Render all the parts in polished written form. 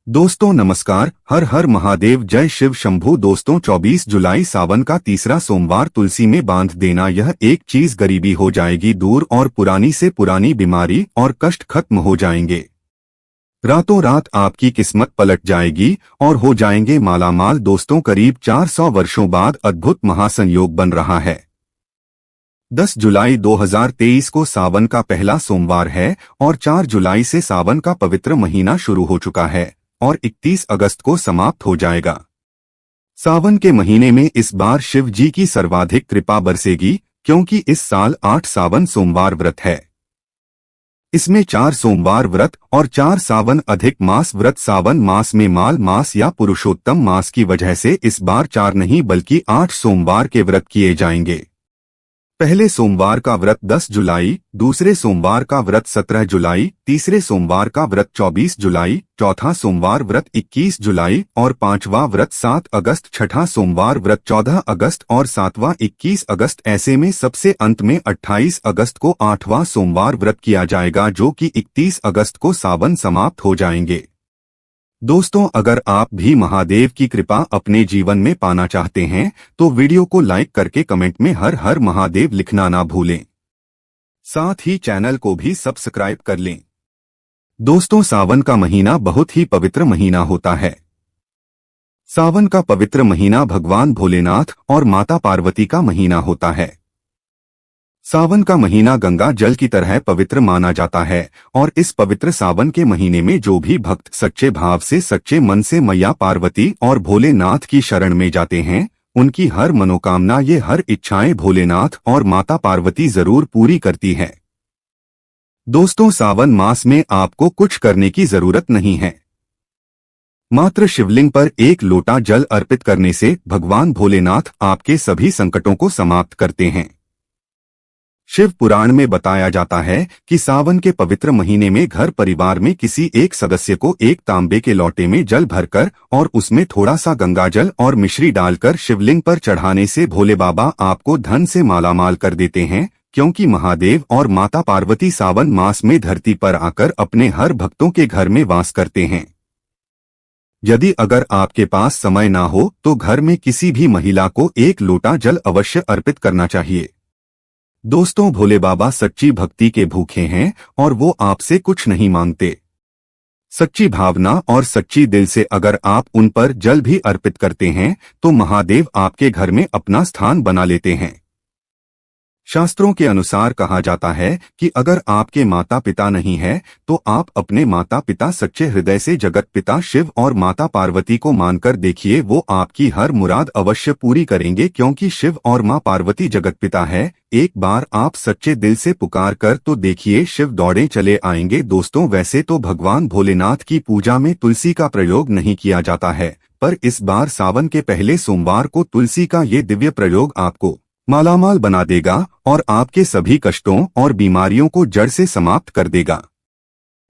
दोस्तों नमस्कार। हर हर महादेव, जय शिव शंभू। दोस्तों 24 जुलाई सावन का तीसरा सोमवार तुलसी में बांध देना। यह एक चीज गरीबी हो जाएगी दूर और पुरानी से पुरानी बीमारी और कष्ट खत्म हो जाएंगे। रातों रात आपकी किस्मत पलट जाएगी और हो जाएंगे मालामाल। दोस्तों करीब 400 वर्षों बाद अद्भुत महासंयोग बन रहा है। 10 जुलाई 2023 को सावन का पहला सोमवार है और 4 जुलाई से सावन का पवित्र महीना शुरू हो चुका है और 31 अगस्त को समाप्त हो जाएगा। सावन के महीने में इस बार शिव जी की सर्वाधिक कृपा बरसेगी क्योंकि इस साल 8 सावन सोमवार व्रत है। इसमें 4 सोमवार व्रत और 4 सावन अधिक मास व्रत। सावन मास में माल मास या पुरुषोत्तम मास की वजह से इस बार 4 नहीं बल्कि 8 सोमवार के व्रत किए जाएंगे। पहले सोमवार का व्रत 10 जुलाई, दूसरे सोमवार का व्रत 17 जुलाई, तीसरे सोमवार का व्रत 24 जुलाई, चौथा सोमवार व्रत 21 जुलाई और पांचवा व्रत 7 अगस्त, छठा सोमवार व्रत 14 अगस्त और सातवां 21 अगस्त। ऐसे में सबसे अंत में 28 अगस्त को 8वां सोमवार व्रत किया जाएगा जो कि 31 अगस्त को सावन समाप्त हो जाएंगे। दोस्तों अगर आप भी महादेव की कृपा अपने जीवन में पाना चाहते हैं तो वीडियो को लाइक करके कमेंट में हर हर महादेव लिखना ना भूलें। साथ ही चैनल को भी सब्सक्राइब कर लें। दोस्तों सावन का महीना बहुत ही पवित्र महीना होता है। सावन का पवित्र महीना भगवान भोलेनाथ और माता पार्वती का महीना होता है। सावन का महीना गंगा जल की तरह पवित्र माना जाता है और इस पवित्र सावन के महीने में जो भी भक्त सच्चे भाव से सच्चे मन से मैया पार्वती और भोलेनाथ की शरण में जाते हैं उनकी हर मनोकामना ये हर इच्छाएं भोलेनाथ और माता पार्वती जरूर पूरी करती है। दोस्तों सावन मास में आपको कुछ करने की जरूरत नहीं है। मात्र शिवलिंग पर एक लोटा जल अर्पित करने से भगवान भोलेनाथ आपके सभी संकटों को समाप्त करते हैं। शिव पुराण में बताया जाता है कि सावन के पवित्र महीने में घर परिवार में किसी एक सदस्य को एक तांबे के लोटे में जल भरकर और उसमें थोड़ा सा गंगाजल और मिश्री डालकर शिवलिंग पर चढ़ाने से भोले बाबा आपको धन से मालामाल कर देते हैं क्योंकि महादेव और माता पार्वती सावन मास में धरती पर आकर अपने हर भक्तों के घर में वास करते हैं। यदि अगर आपके पास समय ना हो तो घर में किसी भी महिला को एक लोटा जल अवश्य अर्पित करना चाहिए। दोस्तों भोले बाबा सच्ची भक्ति के भूखे हैं और वो आपसे कुछ नहीं मांगते। सच्ची भावना और सच्ची दिल से अगर आप उन पर जल भी अर्पित करते हैं तो महादेव आपके घर में अपना स्थान बना लेते हैं। शास्त्रों के अनुसार कहा जाता है कि अगर आपके माता पिता नहीं है तो आप अपने माता पिता सच्चे हृदय से जगत पिता शिव और माता पार्वती को मानकर देखिए, वो आपकी हर मुराद अवश्य पूरी करेंगे क्योंकि शिव और मां पार्वती जगत पिता है। एक बार आप सच्चे दिल से पुकार कर तो देखिए शिव दौड़े चले आएंगे। दोस्तों वैसे तो भगवान भोलेनाथ की पूजा में तुलसी का प्रयोग नहीं किया जाता है पर इस बार सावन के पहले सोमवार को तुलसी का ये दिव्य प्रयोग आपको मालामाल बना देगा और आपके सभी कष्टों और बीमारियों को जड़ से समाप्त कर देगा।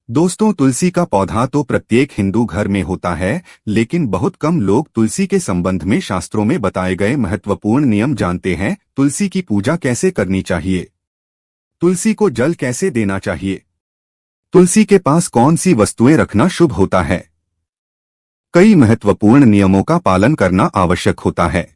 दोस्तों तुलसी का पौधा तो प्रत्येक हिंदू घर में होता है लेकिन बहुत कम लोग तुलसी के संबंध में शास्त्रों में बताए गए महत्वपूर्ण नियम जानते हैं। तुलसी की पूजा कैसे करनी चाहिए, तुलसी को जल कैसे देना चाहिए, तुलसी के पास कौन सी वस्तुएं रखना शुभ होता है, कई महत्वपूर्ण नियमों का पालन करना आवश्यक होता है।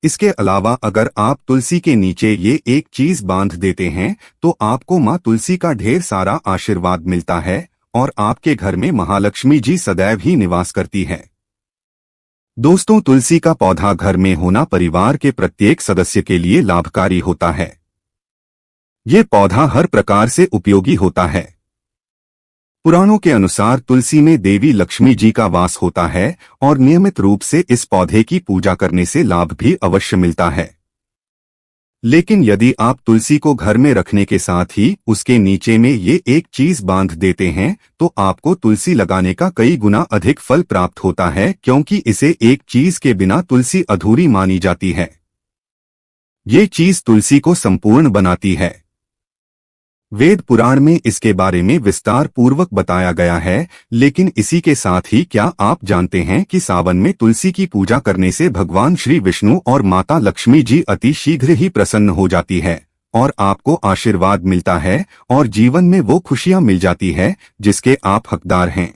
इसके अलावा अगर आप तुलसी के नीचे ये एक चीज बांध देते हैं तो आपको मां तुलसी का ढेर सारा आशीर्वाद मिलता है और आपके घर में महालक्ष्मी जी सदैव ही निवास करती है। दोस्तों तुलसी का पौधा घर में होना परिवार के प्रत्येक सदस्य के लिए लाभकारी होता है। ये पौधा हर प्रकार से उपयोगी होता है। पुराणों के अनुसार तुलसी में देवी लक्ष्मी जी का वास होता है और नियमित रूप से इस पौधे की पूजा करने से लाभ भी अवश्य मिलता है। लेकिन यदि आप तुलसी को घर में रखने के साथ ही उसके नीचे में ये एक चीज बांध देते हैं तो आपको तुलसी लगाने का कई गुना अधिक फल प्राप्त होता है क्योंकि इसे एक चीज के बिना तुलसी अधूरी मानी जाती है। ये चीज तुलसी को संपूर्ण बनाती है। वेद पुराण में इसके बारे में विस्तार पूर्वक बताया गया है। लेकिन इसी के साथ ही क्या आप जानते हैं कि सावन में तुलसी की पूजा करने से भगवान श्री विष्णु और माता लक्ष्मी जी अति शीघ्र ही प्रसन्न हो जाती है और आपको आशीर्वाद मिलता है और जीवन में वो खुशियां मिल जाती है जिसके आप हकदार हैं।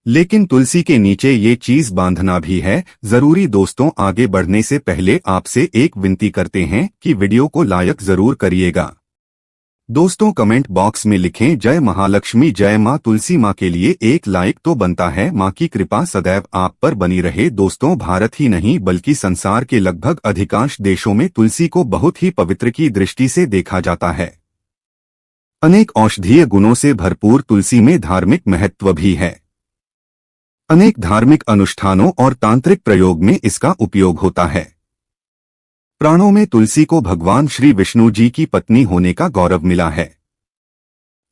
लेकिन तुलसी के नीचे ये चीज बांधना भी है जरूरी। दोस्तों, आगे बढ़ने से पहले आपसे एक विनती करते हैं कि वीडियो को लाइक जरूर करिएगा। दोस्तों, कमेंट बॉक्स में लिखें जय महालक्ष्मी, जय मां तुलसी। मां के लिए एक लाइक तो बनता है। मां की कृपा सदैव आप पर बनी रहे। दोस्तों, भारत ही नहीं बल्कि संसार के लगभग अधिकांश देशों में तुलसी को बहुत ही पवित्र की दृष्टि से देखा जाता है। अनेक औषधीय गुणों से भरपूर तुलसी में धार्मिक महत्व भी है। अनेक धार्मिक अनुष्ठानों और तांत्रिक प्रयोग में इसका उपयोग होता है। पुराणों में तुलसी को भगवान श्री विष्णु जी की पत्नी होने का गौरव मिला है।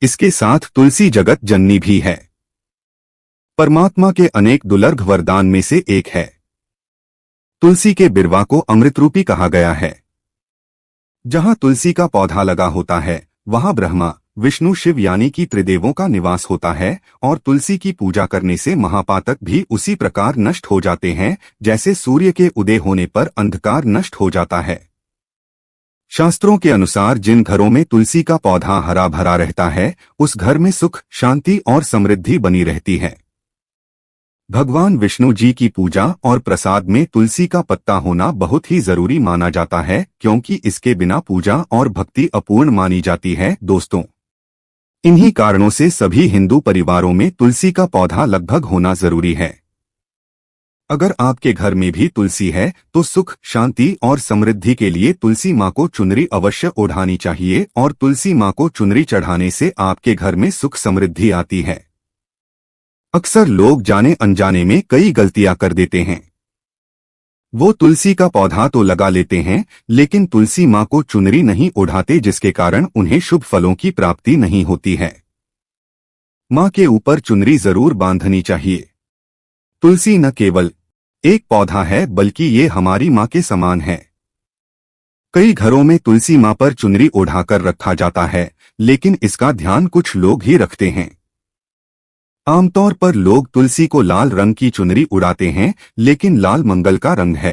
इसके साथ तुलसी जगत जननी भी है। परमात्मा के अनेक दुर्लभ वरदान में से एक है। तुलसी के बिरवा को अमृतरूपी कहा गया है। जहां तुलसी का पौधा लगा होता है वहां ब्रह्मा, विष्णु, शिव यानी कि त्रिदेवों का निवास होता है और तुलसी की पूजा करने से महापातक भी उसी प्रकार नष्ट हो जाते हैं जैसे सूर्य के उदय होने पर अंधकार नष्ट हो जाता है। शास्त्रों के अनुसार जिन घरों में तुलसी का पौधा हरा भरा रहता है उस घर में सुख, शांति और समृद्धि बनी रहती है। भगवान विष्णु जी की पूजा और प्रसाद में तुलसी का पत्ता होना बहुत ही जरूरी माना जाता है क्योंकि इसके बिना पूजा और भक्ति अपूर्ण मानी जाती है। दोस्तों, इन्हीं कारणों से सभी हिंदू परिवारों में तुलसी का पौधा लगभग होना जरूरी है। अगर आपके घर में भी तुलसी है तो सुख, शांति और समृद्धि के लिए तुलसी माँ को चुनरी अवश्य ओढ़ानी चाहिए और तुलसी माँ को चुनरी चढ़ाने से आपके घर में सुख समृद्धि आती है। अक्सर लोग जाने अनजाने में कई गलतियां कर देते हैं। वो तुलसी का पौधा तो लगा लेते हैं लेकिन तुलसी माँ को चुनरी नहीं ओढ़ाते जिसके कारण उन्हें शुभ फलों की प्राप्ति नहीं होती है। माँ के ऊपर चुनरी जरूर बांधनी चाहिए। तुलसी न केवल एक पौधा है बल्कि ये हमारी माँ के समान है। कई घरों में तुलसी माँ पर चुनरी ओढ़ाकर रखा जाता है लेकिन इसका ध्यान कुछ लोग ही रखते हैं। आमतौर पर लोग तुलसी को लाल रंग की चुनरी उड़ाते हैं लेकिन लाल मंगल का रंग है।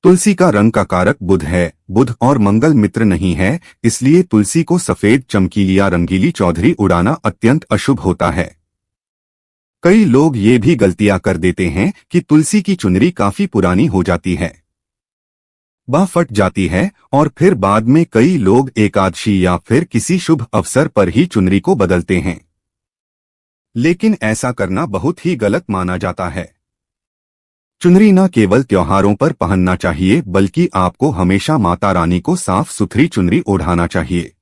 तुलसी का रंग का कारक बुध है। बुध और मंगल मित्र नहीं है, इसलिए तुलसी को सफेद, चमकीली या रंगीली चौधरी उड़ाना अत्यंत अशुभ होता है। कई लोग ये भी गलतियां कर देते हैं कि तुलसी की चुनरी काफी पुरानी हो जाती है, बाँ फट जाती है और फिर बाद में कई लोग एकादशी या फिर किसी शुभ अवसर पर ही चुनरी को बदलते हैं। लेकिन ऐसा करना बहुत ही गलत माना जाता है। चुनरी न केवल त्योहारों पर पहनना चाहिए बल्कि आपको हमेशा माता रानी को साफ सुथरी चुनरी ओढ़ाना चाहिए।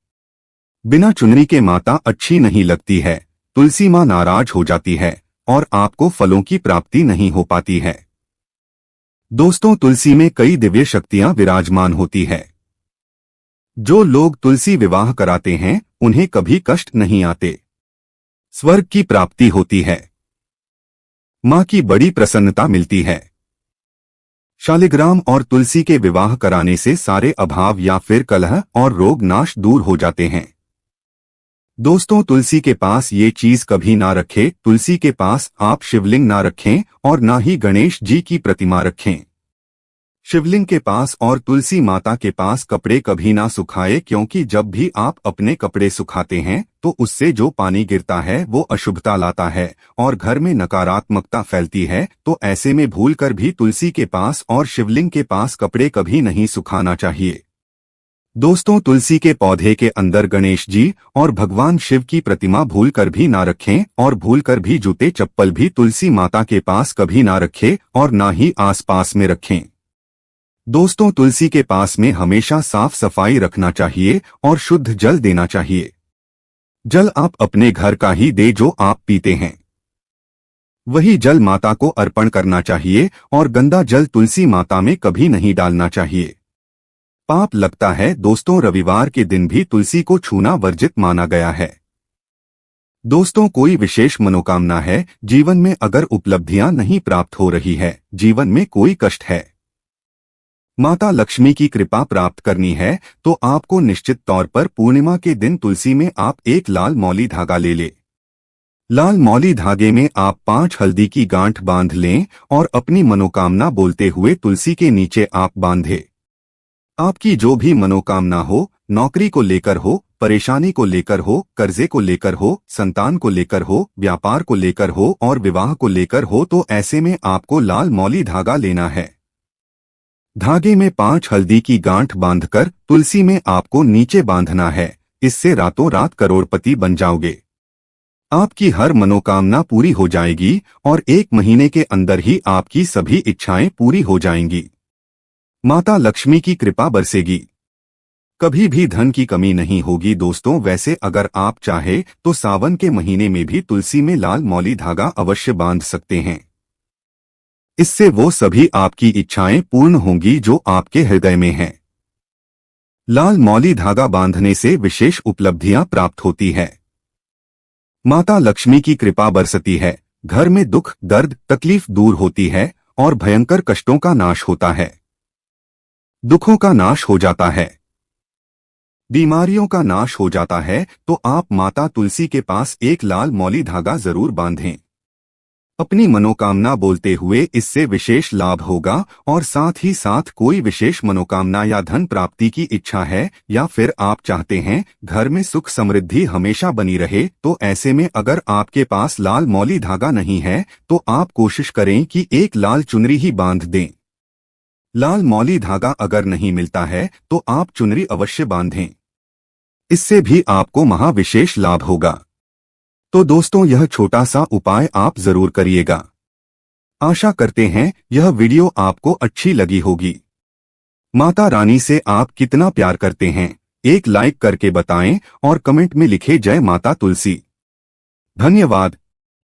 बिना चुनरी के माता अच्छी नहीं लगती है, तुलसी माँ नाराज हो जाती है और आपको फलों की प्राप्ति नहीं हो पाती है। दोस्तों, तुलसी में कई दिव्य शक्तियां विराजमान होती है। जो लोग तुलसी विवाह कराते हैं उन्हें कभी कष्ट नहीं आते, स्वर्ग की प्राप्ति होती है, मां की बड़ी प्रसन्नता मिलती है। शालिग्राम और तुलसी के विवाह कराने से सारे अभाव या फिर कलह और रोग नाश दूर हो जाते हैं। दोस्तों, तुलसी के पास ये चीज कभी ना रखें। तुलसी के पास आप शिवलिंग ना रखें और ना ही गणेश जी की प्रतिमा रखें। शिवलिंग के पास और तुलसी माता के पास कपड़े कभी ना सुखाए क्योंकि जब भी आप अपने कपड़े सुखाते हैं तो उससे जो पानी गिरता है वो अशुभता लाता है और घर में नकारात्मकता फैलती है। तो ऐसे में भूलकर भी तुलसी के पास और शिवलिंग के पास कपड़े कभी नहीं सुखाना चाहिए। दोस्तों, तुलसी के पौधे के अंदर गणेश जी और भगवान शिव की प्रतिमा भूलकर भी ना रखें और भूलकर भी जूते चप्पल भी तुलसी माता के पास कभी ना रखें और ना ही आसपास में रखें। दोस्तों, तुलसी के पास में हमेशा साफ सफाई रखना चाहिए और शुद्ध जल देना चाहिए। जल आप अपने घर का ही दे जो आप पीते हैं, वही जल माता को अर्पण करना चाहिए और गंदा जल तुलसी माता में कभी नहीं डालना चाहिए, पाप लगता है। दोस्तों, रविवार के दिन भी तुलसी को छूना वर्जित माना गया है। दोस्तों, कोई विशेष मनोकामना है, जीवन में अगर उपलब्धियां नहीं प्राप्त हो रही है, जीवन में कोई कष्ट है, माता लक्ष्मी की कृपा प्राप्त करनी है तो आपको निश्चित तौर पर पूर्णिमा के दिन तुलसी में आप एक लाल मौली धागा ले लें। लाल मौली धागे में आप 5 हल्दी की गांठ बांध लें और अपनी मनोकामना बोलते हुए तुलसी के नीचे आप बांधे। आपकी जो भी मनोकामना हो नौकरी को लेकर हो, परेशानी को लेकर हो, कर्जे को लेकर हो, संतान को लेकर हो, व्यापार को लेकर हो और विवाह को लेकर हो, तो ऐसे में आपको लाल मौली धागा लेना है। धागे में 5 हल्दी की गांठ बांधकर तुलसी में आपको नीचे बांधना है। इससे रातों रात करोड़पति बन जाओगे। आपकी हर मनोकामना पूरी हो जाएगी और 1 महीने के अंदर ही आपकी सभी इच्छाएं पूरी हो जाएंगी। माता लक्ष्मी की कृपा बरसेगी। कभी भी धन की कमी नहीं होगी दोस्तों। वैसे अगर आप चाहे तो सावन के महीने में भी तुलसी में लाल मौली धागा अवश्य बांध सकते हैं। इससे वो सभी आपकी इच्छाएं पूर्ण होंगी जो आपके हृदय में हैं। लाल मौली धागा बांधने से विशेष उपलब्धियां प्राप्त होती है। माता लक्ष्मी की कृपा बरसती है। घर में दुख, दर्द, तकलीफ दूर होती है और भयंकर कष्टों का नाश होता है। दुखों का नाश हो जाता है, बीमारियों का नाश हो जाता है। तो आप माता तुलसी के पास एक लाल मौली धागा जरूर बांधें। अपनी मनोकामना बोलते हुए इससे विशेष लाभ होगा। और साथ ही साथ कोई विशेष मनोकामना या धन प्राप्ति की इच्छा है या फिर आप चाहते हैं घर में सुख समृद्धि हमेशा बनी रहे, तो ऐसे में अगर आपके पास लाल मौली धागा नहीं है तो आप कोशिश करें कि एक लाल चुनरी ही बांध दें। लाल मौली धागा अगर नहीं मिलता है तो आप चुनरी अवश्य बांधें। इससे भी आपको महाविशेष लाभ होगा। तो दोस्तों यह छोटा सा उपाय आप जरूर करिएगा। आशा करते हैं यह वीडियो आपको अच्छी लगी होगी। माता रानी से आप कितना प्यार करते हैं एक लाइक करके बताएं और कमेंट में लिखे जय माता तुलसी। धन्यवाद।